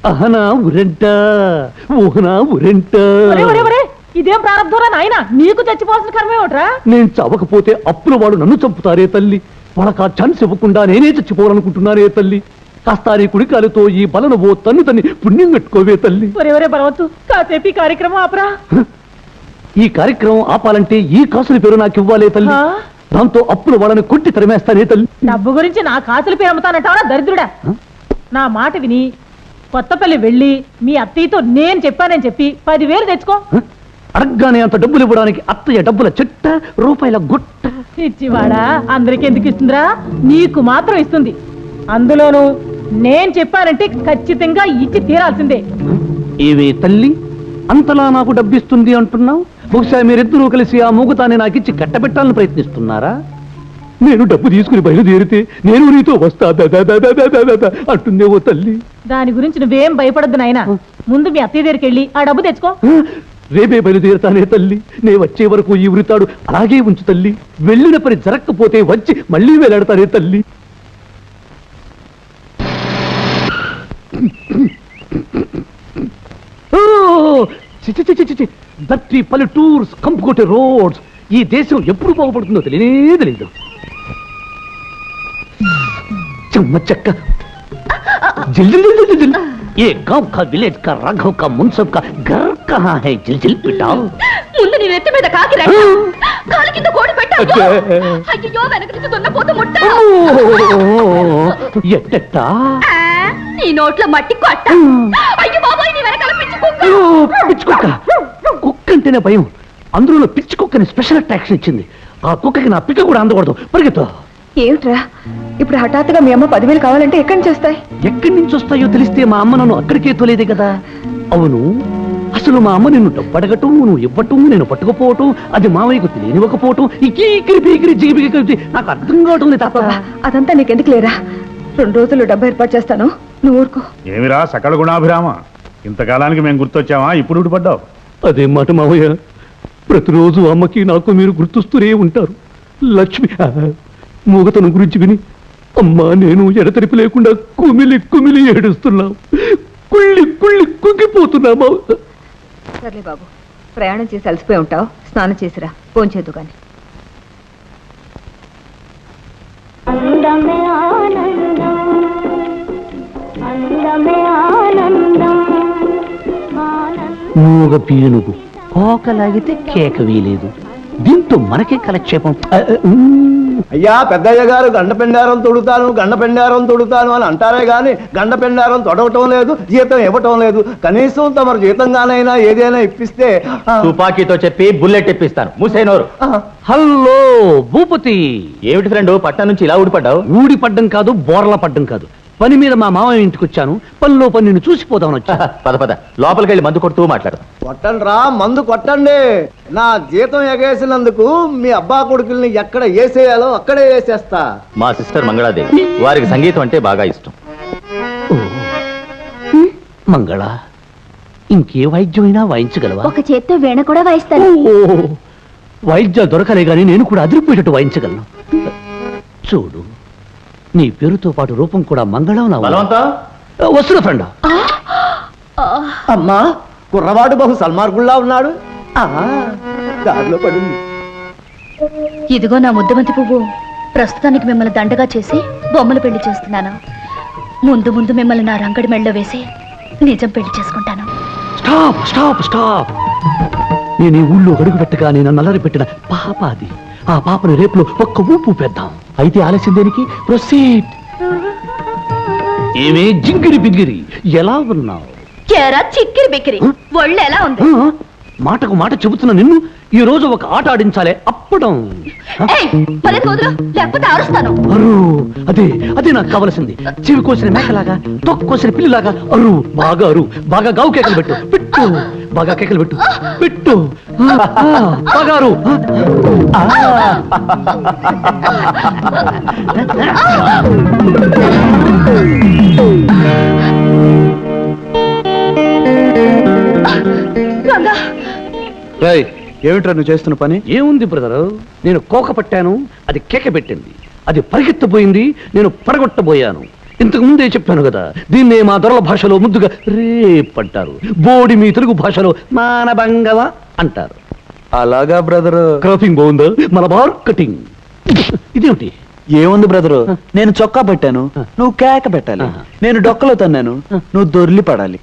అహనా ఉరెంట ఊహనా ఉరెంట. ఇదేం ప్రారంభంరా నాయన, నీకు చచ్చిపోవాల్సిన కర్మే ఒకట్రా. నేను చవకపోతే అప్పుల వాడు నన్ను చంపుతారే తల్లి. వాళ్ళకి ఆ ఛాన్స్ ఇవ్వకుండా నేనే చచ్చిపోవాలనుకుంటున్నానే తల్లి. కాస్త నీ కుడికాలతో ఈ బలను ఓ తన్ని పుణ్యం కట్టుకోవే తల్లి. ఒరే బలవద్దు, కాసేపు ఈ కార్యక్రమం ఆపరా. ఈ కార్యక్రమం ఆపాలంటే ఈ కాసుల పేరు నాకు ఇవ్వాలే తల్లి. దాంతో అప్పుల వాళ్ళని కొట్టి తరిమేస్తానే తల్లి. డబ్బు గురించి నా కాసుల పేరు అమ్ముతానంటావా దరిద్రుడా? నా మాట విని కొత్తపల్లి వెళ్ళి మీ అత్తయ్యతో నేను చెప్పానని చెప్పి 10,000 తెచ్చుకో. అడగ్గానే అంత డబ్బులు ఇవ్వడానికి అత్తయ్య డబ్బుల చెట్ట రూపాయల గుట్ట. ఇచ్చివాడా అందరికి ఎందుకు ఇస్తుందిరా? నీకు మాత్రం ఇస్తుంది. అందులోనూ నేను చెప్పానంటే ఖచ్చితంగా ఇచ్చి తీరాల్సిందే. ఏవే తల్లి, అంతలా నాకు డబ్బిస్తుంది అంటున్నావు? బహుశా మీరిద్దరూ కలిసి ఆ మూగతాన్ని నాకిచ్చి కట్టబెట్టాలని ప్రయత్నిస్తున్నారా? నేను డబ్బు తీసుకుని బయలుదేరితే నేను నీతో వస్తా అంటుందేవో తల్లి. దాని గురించి నువ్వేం భయపడద్దు నాయనా. ముందు మీ అత్తయ్య దగ్గరికి వెళ్ళి ఆ డబ్బు తెచ్చుకో. రేపే బయలుదేరుతానే తల్లి. నే వచ్చే వరకు ఈ ఉరితాడు అలాగే ఉంచు తల్లి. వెళ్ళిన పని జరగకపోతే వచ్చి మళ్ళీ వేలాడతానే తల్లి. దట్టి పల్లెటూర్స్ కంపుకొట్టే రోడ్స్. ఈ దేశం ఎప్పుడు బాగుపడుతుందో తెలియనే తెలియదు. చెమ్మ చెక్క ये गांव का विलेज का राघव का मुनसब का घर कहाँ है? जिल पिटाओ. ముందు నీ నెత్తి మీద కాకి రా, కాలు కింద కోడి పెట్టావు. అయ్యో వెనక నుంచి దున్నపోతు ముట్ట. ఎట్టట్టా నీ నోట్లో మట్టి కొట్ట. అయ్యో బాబాయ్, నీ వెనకాల పిచ్చి కుక్క. పిచ్చి కుక్క. కుక్క అంటేనే భయం. అందులో పిచ్చి కుక్కని స్పెషల్ అట్రాక్షన్ ఇచ్చింది. ఆ కుక్కకి నా పిక్క కూడా అందకూడదు. పరిగెత్తు. ఏమిట్రా ఇప్పుడు హఠాత్తుగా మీ అమ్మ 10,000 కావాలంటే ఎక్కడి నుంచి వస్తాయి? ఎక్కడి నుంచి వస్తాయో తెలిస్తే మా అమ్మ నన్ను అక్కడికే తోలేదే కదా. అవును, అసలు మా అమ్మ నిన్ను డబ్బడగటం, నువ్వు ఇవ్వటం, నేను పట్టుకుపోవటం, అది మావయ్యకు తెలియనివ్వకపోవటం, ఇకీకిరి నాకు అర్థం కావటం లేదు తాత. అదంతా నీకెందుకు లేరా? 2 రోజులు డబ్బు ఏర్పాటు చేస్తాను, నువ్వు ఊరుకో. ఏమిరా సకల గుణాభిరామ, ఇంతకాలానికి మేము గుర్తొచ్చావా? ఇప్పుడు ఊడిపడ్డావు. అదే మాట మావయ్య, ప్రతిరోజు అమ్మకి నాకు మీరు గుర్తొస్తూనే ఉంటారు. లక్ష్మి మూగతనం గురించి విని అమ్మా నేను ఎడతెరిపి లేకుండా కుమిలి ఏడుస్తున్నాం. కుళ్ళి కుంగిపోతున్నామా. సర్లే బాబు, ప్రయాణం చేసి అలసిపోయి ఉంటావు, స్నానం చేసిరా, భోంచేద్దు కానీ. మూగ పీనుగు కోకలాగితే కేక వీలేదు. దీంతో మనకే కలక్షేపం. అయ్యా పెద్దయ్య గారు గండపెండారం తొడుతాను అని అంటారే గాని గండపెండారం తొడవటం లేదు, జీతం ఇవ్వటం లేదు. కనీసం తమరు జీతంగానైనా ఏదైనా ఇప్పిస్తే. తుపాకీతో చెప్పి బుల్లెట్ ఇప్పిస్తాను, మూసేనోరు. హలో భూపతి, ఏమిటి ఫ్రెండ్ పట్టణం నుంచి ఇలా ఊడిపడ్డావు? ఊడిపడ్డం కాదు, బోర్ల పడ్డం కాదు. పని మీద మా మామయ్య ఇంటికి వచ్చాను. పనిలో పని నిన్ను చూసిపోదామని వచ్చా. పద లోపలికి వెళ్ళి మందు కొడుతూ మాట్లాడు. కొట్టండి రా, మందు కొట్టండి. నా జీతం ఎగేసినందుకు మీ అబ్బా కొడుకుల్ని ఎక్కడ వేసేయాలో అక్కడే వేసేస్తా. మా సిస్టర్ మంగళాదేవి, వారికి సంగీతం అంటే బాగా ఇష్టం. మంగళ, ఇంకే వాయిద్యమైనా వాయించగలవా? ఒక చేత్తో వీణ కూడా వాయిస్తాను. వాయిద్యాలు దొరకలే గాని నేను కూడా అదిరిపోయేటట్టు వాయించగలను. చూడు, నీ పేరుతో పాటు రూపం కూడా మంగళం. వస్తున్నా ఫ్రెండ్. అమ్మా, కుర్రవాడు బహు సల్మార్గుల్లా ఉన్నాడు. దారిలో పడింది. ఇదిగో నా ముద్దబంతి పువ్వు. ప్రస్తుతానికి మిమ్మల్ని దండగా చేసి బొమ్మలు పెళ్లి చేస్తున్నాను. ముందు మిమ్మల్ని నా రంగడి మెళ్ళలో వేసి నిజం పెళ్లి చేసుకుంటాను. Stop stop stop. నేను ఈ ఊళ్ళో అడుగు పెట్టగా నేను నల్లరి పెట్టిన పాప అది. ఆ పాపని రేపులో ఒక్క ఊపు పెద్దాం. అయితే ఆలస్యం దేనికి? ప్రొసీడ్. ఏమే జింగిరి బింగిరి, ఎలా ఉన్నావు? చిక్కిరి బిక్కిరి, ఒళ్ళు ఎలా ఉంది? మాటకు మాట చెబుతున్నా నిన్ను ఈ రోజు ఒక ఆట ఆడించాలే. అప్పడం లేకపోతే అరుస్తాను. అదే అదే నాకు కావలసింది. చెవి కోసిన మేకలాగా, తొక్కు కోసిన పిల్లిలాగా అరు. బాగా గావు కేకలు పెట్టు. బాగా కేకలు పెట్టు. బాగా అరు. ఏమిట్రా నువ్వు చేస్తున్న పని? ఏముంది బ్రదరు, నేను కోక పట్టాను, అది కేక పెట్టింది. అది పరిగెత్తబోయింది, నేను పడగొట్టబోయాను. ఇంతకు ముందే చెప్పాను కదా, దీన్నే మా దొరల భాషలో ముద్దుగా రేప్ అంటారు. బోడి మీ తెలుగు భాషలో మానభంగవ అంటారు. అలాగా బ్రదరు. క్రాపింగ్ బాగుందా? మలబార్ కటింగ్. ఇదేమిటి? ఏముంది బ్రదరు, నేను చొక్కా పెట్టాను, నువ్వు కేక పెట్టాలి. నేను డొక్కలో తన్నాను, నువ్వు దొర్లి పడాలి.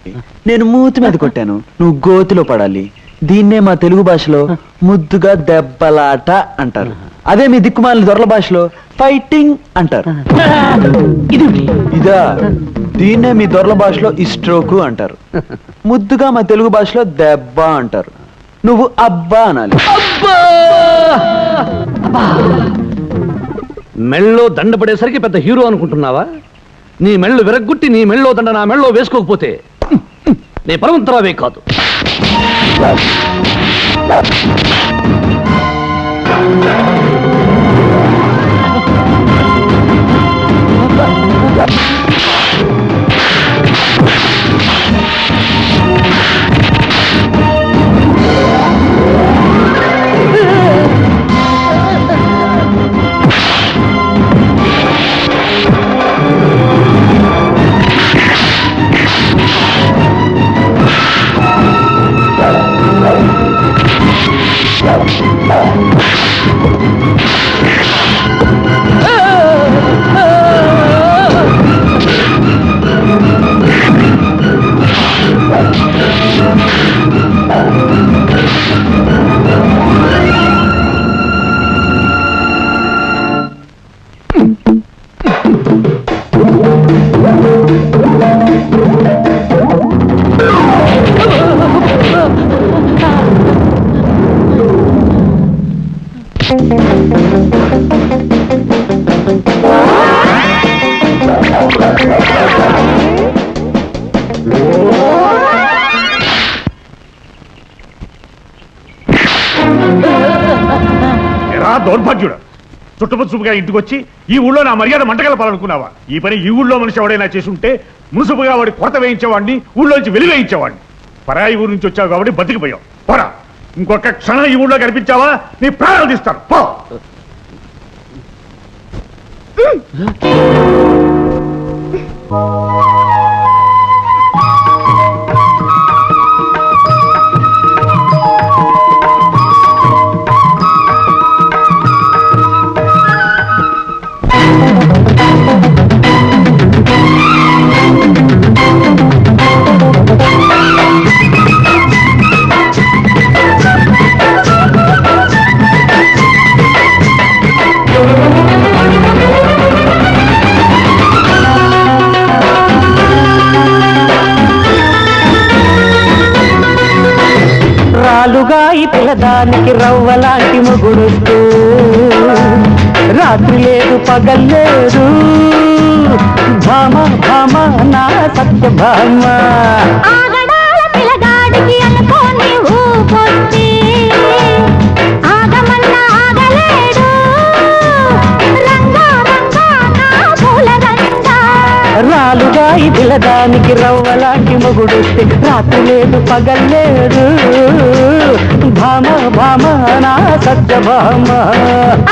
నేను మూతి మీద కొట్టాను, నువ్వు గోతిలో పడాలి. దీన్నే మా తెలుగు భాషలో ముద్దుగా దెబ్బలాట అంటారు. అదే మీ దిక్కుమాలిన దొరల భాషలో ఫైటింగ్ అంటారు. ఇదా, దీన్నే మీ దొరల భాషలో ఇస్ట్రోకు అంటారు. ముద్దుగా మా తెలుగు భాషలో దెబ్బ అంటారు. నువ్వు అబ్బా అనాలి. మెళ్ళో దండ పడేసరికి పెద్ద హీరో అనుకుంటున్నావా? నీ మెళ్ళు విరగ్గొట్టి నీ మెళ్ళో దండ నా మెళ్ళో వేసుకోకపోతే నీ పరమంతరావే కాదు. దౌర్భాగ్యుడు, చుట్టుపచ్చుపుగా ఇంటికి వచ్చి ఈ ఊళ్ళో నా మర్యాద మంటగలపాలనుకున్నావా? ఈ పని ఈ ఊళ్ళో మనిషి ఎవడైనా చేసుంటే మునుసుపుగా వాడి కొరత వేయించేవాడిని, ఊళ్ళోంచి వెలివేయించేవాడిని. పరాయి ఊరు నుంచి వచ్చావు కాబట్టి బతికిపోయావు. పోరా, ఇంకొక క్షణం ఈ ఊళ్ళో కనిపించావా నీ ప్రాణాలు తీస్తాను. పో. రాలుగాయి పిల్లదానికి రవ్వలాంటి మొగుడుస్తూ, రాత్రి లేదు పగల్లేదు, భామ భామ నా సత్య భామ. ఆగడాల పిల్లగాడికి అనుకోని ఊపొచ్చి, ఆగమన్నా ఆగలేడు, రంగా రంగా నా పూలదండ. రాలుగాయి పిల్లదానికి రవ్వలాంటి మొగుడుస్తే, రాత్రి లేదు పగల్లేదు, భామ భామ నా సత్య భామ.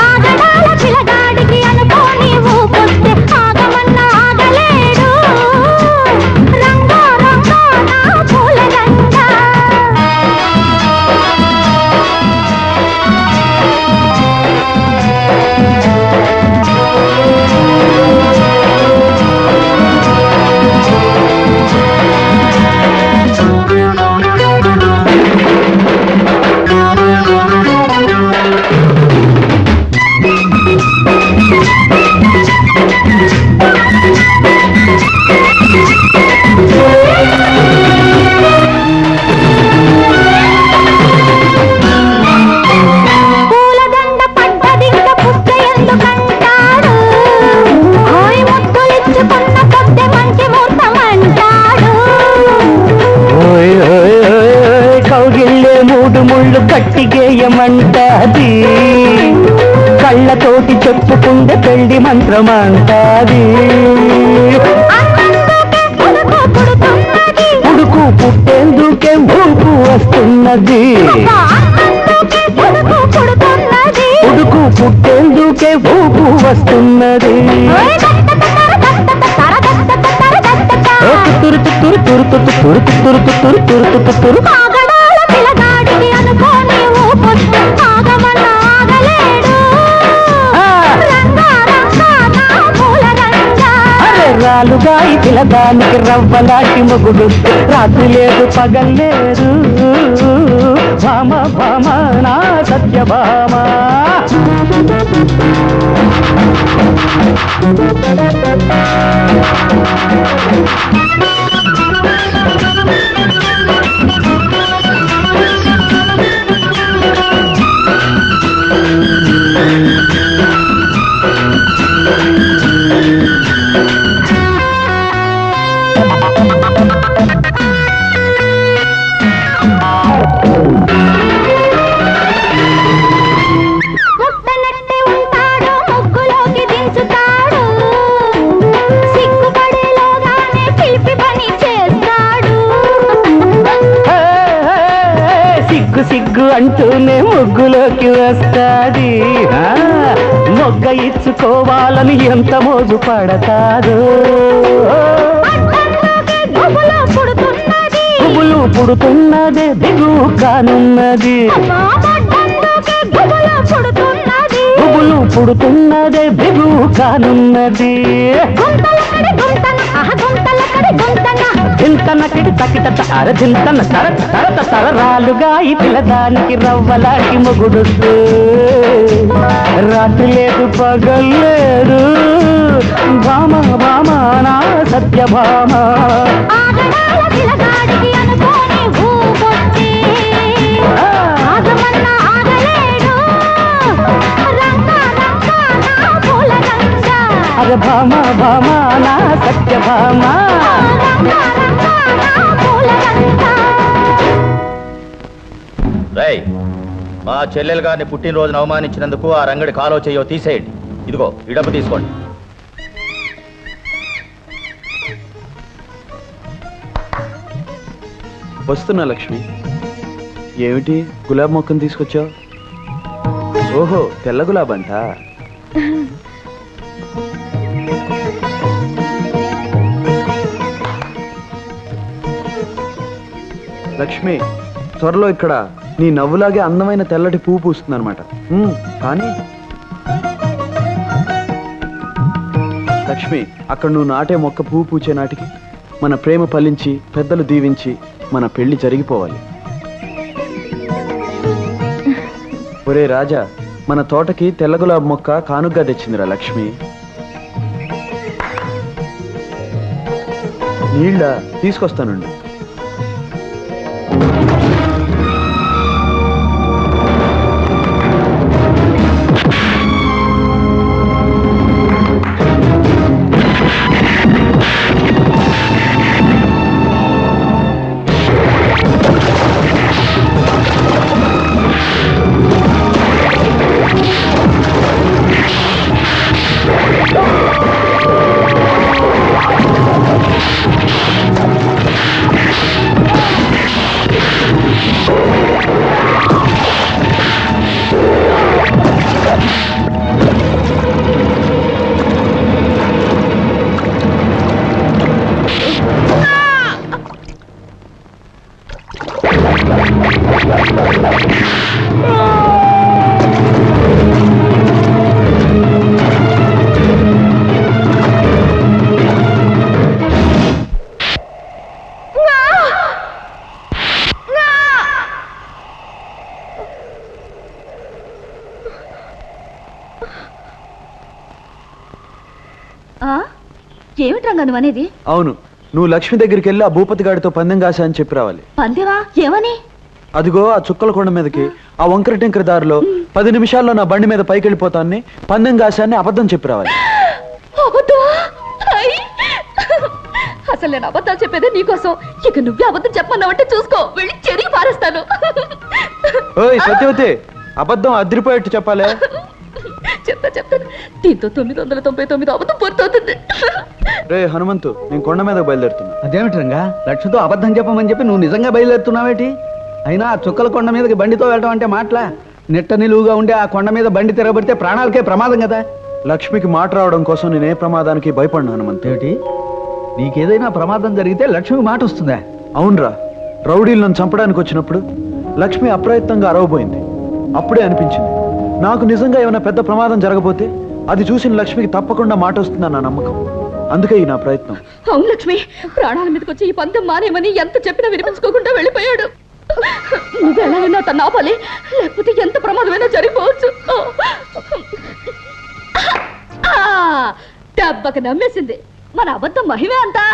ఆగడాల పిల్లగాడికి అనుకోని ఊపొస్తే, ఆగమన్నా ఆగలేడు, రంగా రంగా నా పూలదండ. పూలదండ పడ్డదింక పుట్ట ఎందుకంటాడు, హాయ్ ముద్దులిచ్చుకున్న పొద్దె మంచి ముహూర్తమంటాడు. ఓయ్ ఓయ్ ఓయ్ కౌగిల్లే మూడు ముళ్ళు కట్టిగేయమంటాది, కళ్ళతోటి చెప్పుకుంటే పెళ్లి మంత్రమంటాది. అందుకే ఉడుకు పుడుతున్నది, ఉడుకు పుట్టేందుకే ఊపు వస్తున్నది, అందుకే ఉడుకు పుడుతున్నది. ఉడుకు పుట్టేందుకే ఊపు వస్తున్నది. ఓయ్ దత్త తర దత్త తర దత్త తురు తురు తురు తురు తురు తురు తురు తురు తురు ఆగడాల పిల్లగాడికి అనుకోని ఊపొచ్చు ఆగమన్న ఆగలేడు రంగా రంగా నా పూల రంగా అరే రాలుగాయి పిల్లదానికి రవ్వలాంటి మొగుడు రాత్రి లేదు పగల్లేదు భామ భామ నా సత్యభామ ముట్టనట్టే ఉంటాడు ముగ్గులోకి దించుతాడు సిగ్గుపడేలోగానే పిలిపి పని చేస్తాడు సిగ్గు సిగ్గు అంటూనే ముగ్గులోకి వస్తాది మొగ్గ ఇచ్చుకోవాలని ఎంత మోజు పడతాడు అడ్డంలోకి గుబులు పుడుతున్నది పువ్వులు పుడుతున్నదే దిగువ కానున్నది అడ్డంలోకి గుబులు పుడుతున్నది పువ్వులు పుడుతున్నదే దిగువ కానున్నది గుంతలకడి గుంతన గుంతలకడి గుంతన దింతనకిడి తకిట అర దింతన తర తర తరరాలుగా ఈ పిల్లదానికి రవ్వలాంటి మొగుడు రాత్రి లేదు పగల్లేదు భామ భామ నా సత్యభామ ఆగడాల పిల్లగాడికి అనుకోని ఊపొచ్చి ఆగమన్న ఆగలేడు రంగా రంగా నా పూల రంగా అర భామ భామ నా సత్యభామ రంగా రంగా నా పూల రంగా రేయ్, మా చెల్లెలు గారిని పుట్టినరోజున అవమానించినందుకు ఆ రంగడి కాలో చెయ్యో తీసేయండి. ఇదిగో ఈ డబ్బు తీసుకోండి. వస్తున్నా లక్ష్మి. ఏమిటి గులాబ్ మొక్కను తీసుకొచ్చావు? ఓహో, తెల్ల గులాబ్ అంట. లక్ష్మి, త్వరలో ఇక్కడ నీ నవ్వులాగే అందమైన తెల్లటి పువ్వు పూస్తుందన్నమాట. కానీ లక్ష్మి, అక్కడ నువ్వు నాటే మొక్క పువ్వు పూచే నాటికి మన ప్రేమ ఫలించి పెద్దలు దీవించి మన పెళ్లి జరిగిపోవాలి. ఒరే రాజా, మన తోటకి తెల్ల గులాబ్ మొక్క కానుగ్గా తెచ్చిందిరా లక్ష్మి. నీళ్ళ తీసుకొస్తానండి. ఏమిటి రంగా నువ్వు అనేది? అవును, నువ్వు లక్ష్మి దగ్గరికి వెళ్ళి ఆ భూపతి గాడితో పందెం కాసా అని చెప్పి రావాలి. పందేవా? ఏమని? అదిగో ఆ చుక్కల కొండ మీదకి ఆ వంకర టింకర దారిలో 10 నిమిషాల్లో నా బండి మీద పైకి వెళ్ళిపోతాన్ని పందెం కాశాన్ని అబద్ధం చెప్పి రావాలి. అసలు నేను అబద్ధాలు చెప్పేదే నీకోసం. ఇక నువ్వే అబద్ధం చెప్పన్నావంటే చూసుకో, వెళ్ళి చెరిగి పారేస్తాను. ఓయ్ సత్యవతి, అబద్ధం అదిరిపోయేట్టు చెప్పాలే. చెప్తాను. దీంతో 999 అబద్ధం పూర్తవుతుంది. రే హనుమంతు, నేను కొండ మీద బయలుదేరుతున్నా. అదేమిటి రంగా, లక్ష్మితో అబద్ధం చెప్పమని చెప్పి నువ్వు నిజంగా బయలుదేరుతున్నావేటి? అయినా ఆ చుక్కల కొండ మీదకి బండితో వెళ్ళటం అంటే మాటలా? నిట్ట నిలువుగా ఉండే ఆ కొండ మీద బండి తిరగబడితే ప్రాణాలకే ప్రమాదం కదా. లక్ష్మికి మాట రావడం కోసం నేనే ప్రమాదానికి భయపడినా హనుమంతు. ఏమిటి, నీకేదైనా ప్రమాదం జరిగితే లక్ష్మి మాట వస్తుందా? అవునరా, రౌడీలు నన్ను చంపడానికి వచ్చినప్పుడు లక్ష్మి అప్రయత్నంగా అరవబోయింది. అప్పుడే అనిపించింది నాకు నిజంగా ఏమైనా పెద్ద ప్రమాదం జరగబోతే అది చూసిన లక్ష్మికి తప్పకుండా మాట వస్తుందని నా నమ్మకం. అందుకే ఈ నా ప్రయత్నం. అవును లక్ష్మి, ప్రాణాల మీదకి వచ్చి ఈ పందెం మానేమని ఎంత చెప్పినా వినిపించుకోకుండా వెళ్ళిపోయాడు. నువ్వు ఎలాగైనా తను ఆపాలి, లేకపోతే ఎంత ప్రమాదమైనా జరిగిపోవచ్చు. దెబ్బకి నమ్మేసింది. మన అబద్ధం మహిమే అంతా.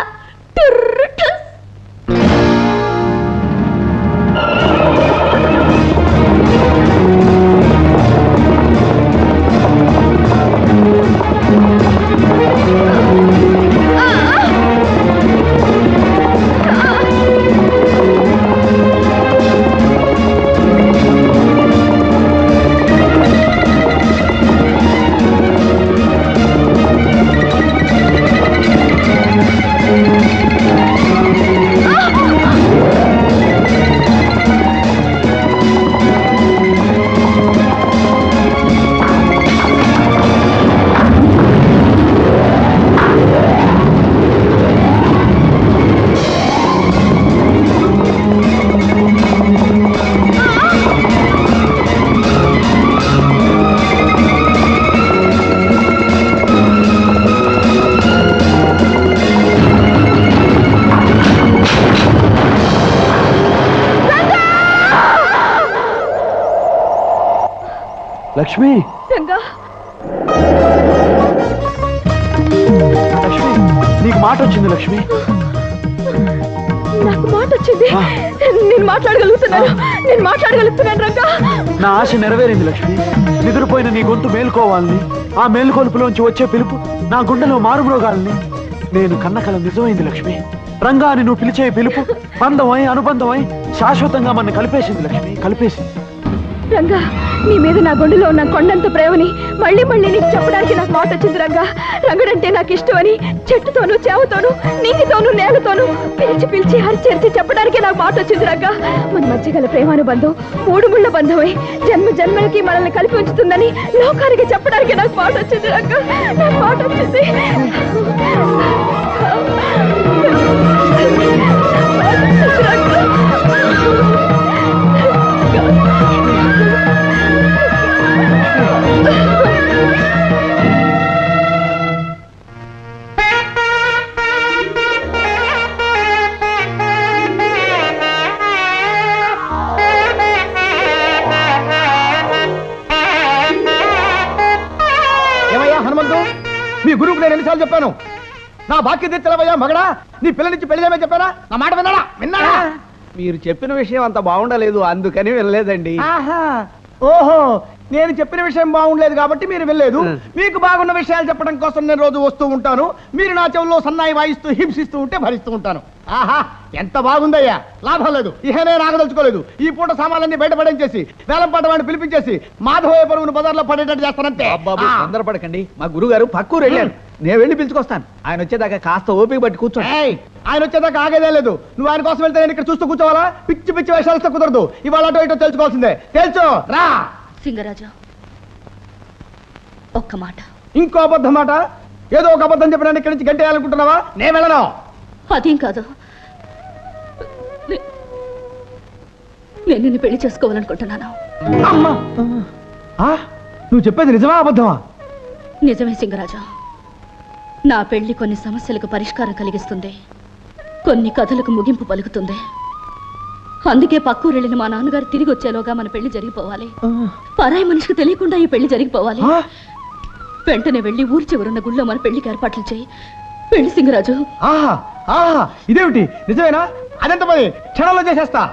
లక్ష్మి, లక్ష్మి, నీకు మాట వచ్చింది లక్ష్మి. నాకు మాట వచ్చింది. నేను మాట్లాడగలుగుతున్నాను రంగా. నా ఆశ నెరవేరింది లక్ష్మి. నిద్రపోయిన నీ గొంతు మేల్కోవాలని, ఆ మేల్కొలుపులోంచి వచ్చే పిలుపు నా గుండెలో మారుమ్రోగాలని నేను కన్నకల నిజమైంది లక్ష్మి. రంగా అని నువ్వు పిలిచే పిలుపు బంధమై అనుబంధమై శాశ్వతంగా మన కలిపేసింది లక్ష్మి, కలిపేసింది. రంగా, నీ మీద నా గుండెలో ఉన్న కొండంత ప్రేమని మళ్ళీ మళ్ళీ నీకు చెప్పడానికి నాకు మాట వచ్చింది రంగా. రంగడంటే నాకు ఇష్టమని చెట్టుతోనూ చేవతోనూ నీటితోనూ నేలతోనూ పిలిచి పిలిచి హరిచేర్చి చెప్పడానికి నాకు మాట వచ్చింది రంగా. మన మధ్య గల ప్రేమానుబంధం మూడు ముళ్ళ బంధమై జన్మ జన్మలకి మనల్ని కలిపి ఉంచుతుందని లోకానికి చెప్పడానికి నాకు మాట వచ్చింది రంగా. నాకు మాట వచ్చింది. మీ గురువుకు నేను ఎన్నిసార్లు చెప్పాను? నా బాక్య తెచ్చలవయ్యా మగడా, నీ పిల్ల నుంచి పెళ్లి చేయమని చెప్పారా? నా మాట విన్నాడా? మీరు చెప్పిన విషయం అంత బాగుండలేదు, అందుకని వెళ్ళలేదండి. ఓహో, నేను చెప్పిన విషయం బాగుండలేదు కాబట్టి మీరు వెళ్ళలేదు. మీకు బాగున్న విషయాలు చెప్పడం కోసం నేను రోజు వస్తూ ఉంటాను. మీరు నా చెవుల్లో సన్నాయి వాయిస్తూ హింసిస్తూ ఉంటే భరిస్తూ ఉంటాను. ఆహా, ఎంత బాగుందయ్యా. లాభం లేదు, ఇహ నేను ఆగదలుచుకోలేదు. ఈ పూట సామాన్లన్నీ బయటపడేసి వేలం పాట వాడిని పిలిపించేసి మాధవయ్య పరువును బజార్లో పడేటట్టు చేస్తానంటే. తొందరపడకండి, మా గురుగారు పక్కూరు వెళ్ళాను. నేను వెళ్ళి పిలుచుకొస్తాను. ఆయన వచ్చేదాకా కాస్త ఓపిక పట్టి కూర్చోండి. ఆయన వచ్చేదాకా ఆగేదే లేదు. నువ్వు ఆయన కోసం వెళ్తే నేను ఇక్కడ చూస్తూ కూర్చోవాలా? పిచ్చి పిచ్చి వేషాలతో కుదరదు. ఇవాళ అటో ఇటో తెలుసుకోవాల్సిందే. తెలుసు రా. సింగరాజు, ఒక్క మాట. ఇంకో అబద్ధం మాట? ఏదో ఒక అబద్ధం చెప్పడానికి ఇక్కడి నుంచి గంటేయాలనుకుంటున్నావా? నేను వెళ్ళను. అదేం కాదు, నేను నిన్ను పెళ్లి చేసుకోవాలనుకుంటున్నాను. అమ్మా, నువ్వు చెప్పేది నిజమా అబద్ధమా? నిజమే సింగరాజు. నా పెళ్లి కొన్ని సమస్యలకు పరిష్కారం కలిగిస్తుంది, కొన్ని కథలకు ముగింపు పలుకుతుంది. అందుకే పక్కూరెళ్ళిన మా నాన్నగారు తిరిగి వచ్చేలోగా మన పెళ్లి జరిగిపోవాలి. పరాయి మనిషికి తెలియకుండా ఈ పెళ్లి జరిగిపోవాలి. వెంటనే వెళ్ళి ఊరి చివరున్న గుళ్ళో మన పెళ్లికి ఏర్పాట్లు చేయి. పెళ్లి సింగరాజు. ఇదేమిటి, నిజమేనా? అదెంత పని క్షణంలో చేసేస్తా.